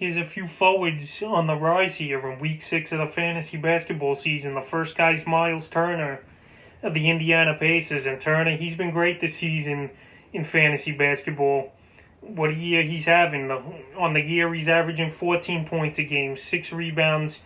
Here's a few forwards on the rise here in Week 6 of the fantasy basketball season. The first guy's Myles Turner of the Indiana Pacers. And Turner, he's been great this season in fantasy basketball. What a year he's having. On the year, he's averaging 14 points a game, 6 rebounds,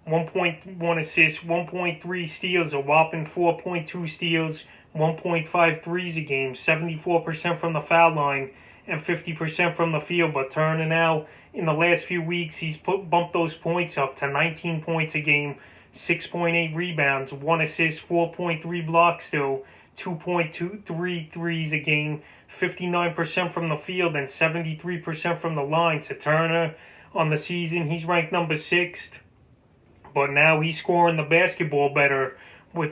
1.1 assists, 1.3 steals, a whopping 4.2 steals, 1.5 threes a game, 74% from the foul line, and 50% from the field. But Turner now, in the last few weeks, he's bumped those points up to 19 points a game, 6.8 rebounds, 1 assist, 4.3 blocks still, 2.23 threes a game, 59% from the field, and 73% from the line. To Turner, on the season, he's ranked number 6, but now he's scoring the basketball better with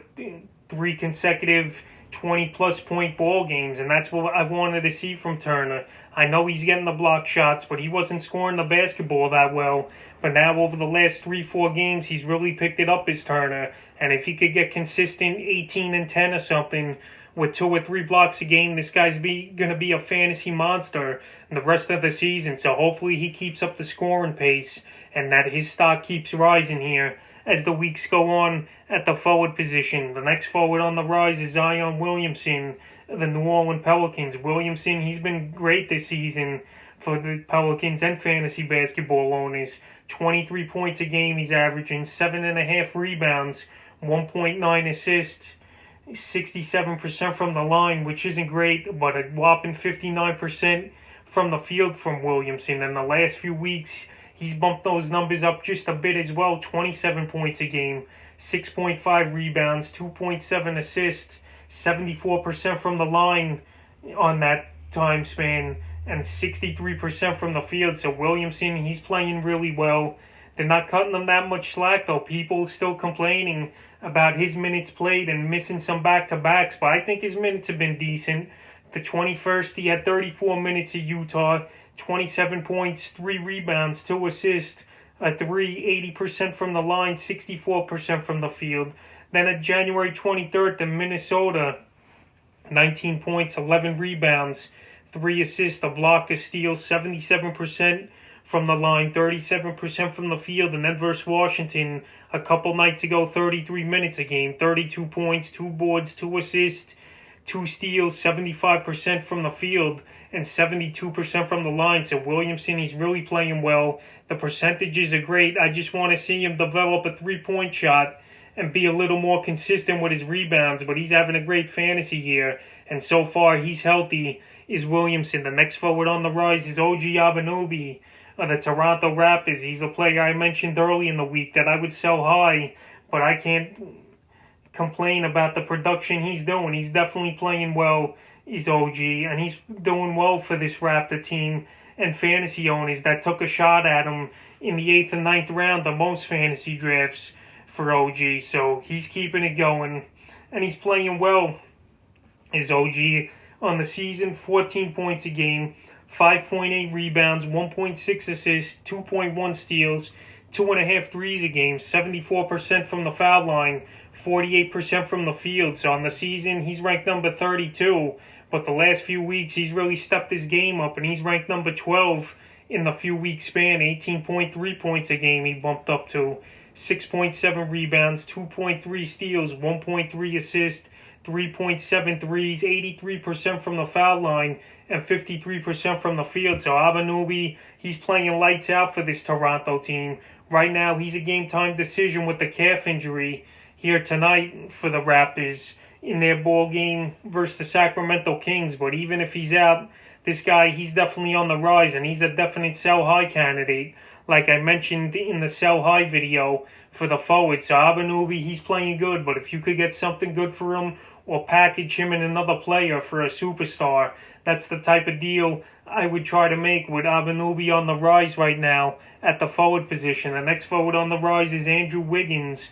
3 consecutive 20-plus point ball games, and that's what I wanted to see from Turner. I know he's getting the block shots, but he wasn't scoring the basketball that well. But now over the last 3-4 games, he's really picked it up as Turner. And if he could get consistent 18 and 10 or something with 2 or 3 blocks a game, this guy's going to be a fantasy monster the rest of the season. So hopefully he keeps up the scoring pace and that his stock keeps rising here as the weeks go on at the forward position. The next forward on the rise is Williamson, the New Orleans Pelicans. Williamson, he's been great this season for the Pelicans and fantasy basketball owners. 23 points a game he's averaging, 7.5 rebounds, 1.9 assists, 67% from the line, which isn't great, but a whopping 59% from the field from Williamson. In the last few weeks, he's bumped those numbers up just a bit as well. 27 points a game, 6.5 rebounds, 2.7 assists, 74% from the line on that time span, and 63% from the field. So Williamson, he's playing really well. They're not cutting him that much slack, though. People still complaining about his minutes played and missing some back-to-backs, but I think his minutes have been decent. The 21st, he had 34 minutes at Utah, 27 points, 3 rebounds, 2 assists, a 3, 80% from the line, 64% from the field. Then at January 23rd in Minnesota, 19 points, 11 rebounds, 3 assists, a block, a steal, 77% from the line, 37% from the field. And then versus Washington a couple nights ago, 33 minutes a game, 32 points, 2 boards, 2 assists, 2 steals, 75% from the field, and 72% from the line. So Williamson, he's really playing well. The percentages are great. I just want to see him develop a 3-point shot and be a little more consistent with his rebounds. But he's having a great fantasy year, and so far he's healthy, is Williamson. The next forward on the rise is OG Anunoby of the Toronto Raptors. He's a player I mentioned early in the week that I would sell high, but I can't complain about the production he's doing. He's definitely playing well, is OG, and he's doing well for this Raptor team and fantasy owners that took a shot at him in the 8th and 9th round of most fantasy drafts for OG. So he's keeping it going, and he's playing well, is OG. On the season, 14 points a game, 5.8 rebounds, 1.6 assists, 2.1 steals, 2.5 threes a game, 74% from the foul line, 48% from the field. So on the season, he's ranked number 32. But the last few weeks, he's really stepped his game up, and he's ranked number 12 in the few weeks span. 18.3 points a game he bumped up to, 6.7 rebounds, 2.3 steals, 1.3 assists, 3.7 threes, 83% from the foul line, and 53% from the field. So Anunoby, he's playing lights out for this Toronto team. Right now, he's a game-time decision with the calf injury here tonight for the Raptors in their ball game versus the Sacramento Kings. But even if he's out, this guy, he's definitely on the rise, and he's a definite sell-high candidate, like I mentioned in the sell-high video for the forward. So Anunoby, he's playing good, but if you could get something good for him or package him and another player for a superstar, that's the type of deal I would try to make with Anunoby on the rise right now at the forward position. The next forward on the rise is Andrew Wiggins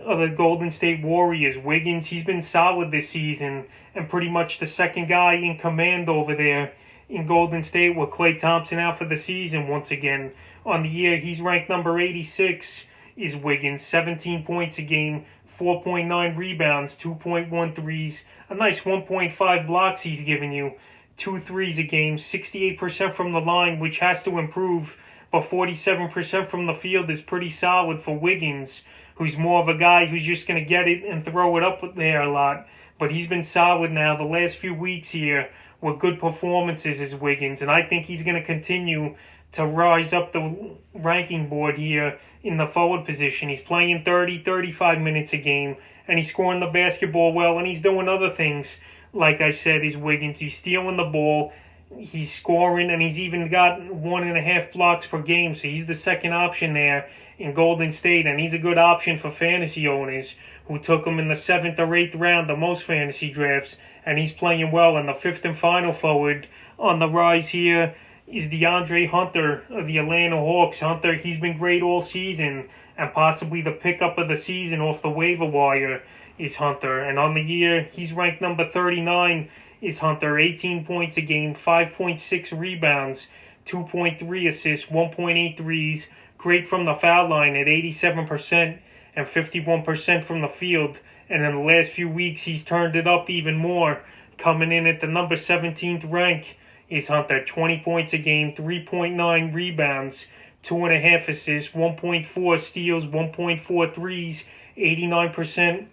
of the Golden State Warriors. Wiggins, he's been solid this season and pretty much the second guy in command over there in Golden State with Klay Thompson out for the season once again. On the year, he's ranked number 86, is Wiggins, 17 points a game, 4.9 rebounds, 2.1 threes, a nice 1.5 blocks he's giving you, 2 threes a game, 68% from the line, which has to improve, but 47% from the field is pretty solid for Wiggins, who's more of a guy who's just going to get it and throw it up there a lot. But he's been solid now the last few weeks here with good performances as Wiggins, and I think he's going to continue to rise up the ranking board here in the forward position. He's playing 30, 35 minutes a game, and he's scoring the basketball well, and he's doing other things. Like I said, is Wiggins. He's stealing the ball, he's scoring, and he's even got 1.5 blocks per game, so he's the second option there in Golden State, and he's a good option for fantasy owners who took him in the 7th or 8th round of most fantasy drafts, and he's playing well. And the 5th and final forward on the rise here is DeAndre Hunter of the Atlanta Hawks. Hunter, he's been great all season, and possibly the pickup of the season off the waiver wire is Hunter. And on the year, he's ranked number 39 is Hunter. 18 points a game, 5.6 rebounds, 2.3 assists, 1.8 threes. Great from the foul line at 87% and 51% from the field. And in the last few weeks, he's turned it up even more, coming in at the number 17th rank is Hunter. 20 points a game, 3.9 rebounds, 2.5 assists, 1.4 steals, 1.4 threes, 89%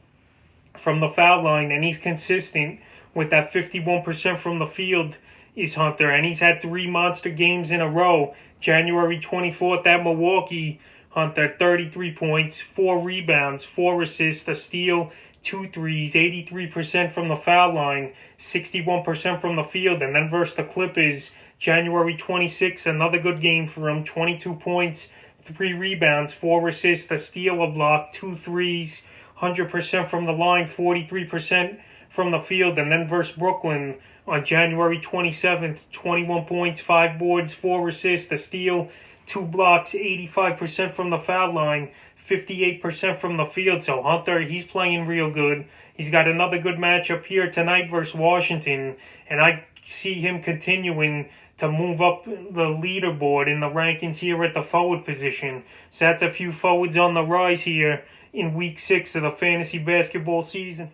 from the foul line, and he's consistent with that 51% from the field is Hunter, and he's had 3 monster games in a row. January 24th at Milwaukee, Hunter, 33 points, 4 rebounds, 4 assists, a steal, 2 threes, 83% from the foul line, 61% from the field. And then versus the Clippers, January 26th, another good game for him, 22 points, 3 rebounds, 4 assists, a steal, a block, 2 threes, 100% from the line, 43% from the field. And then versus Brooklyn on January 27th, 21 points, 5 boards, 4 assists, a steal, 2 blocks, 85% from the foul line, 58% from the field. So Hunter, he's playing real good. He's got another good matchup here tonight versus Washington, and I see him continuing to move up the leaderboard in the rankings here at the forward position. So that's a few forwards on the rise here in Week 6 of the fantasy basketball season.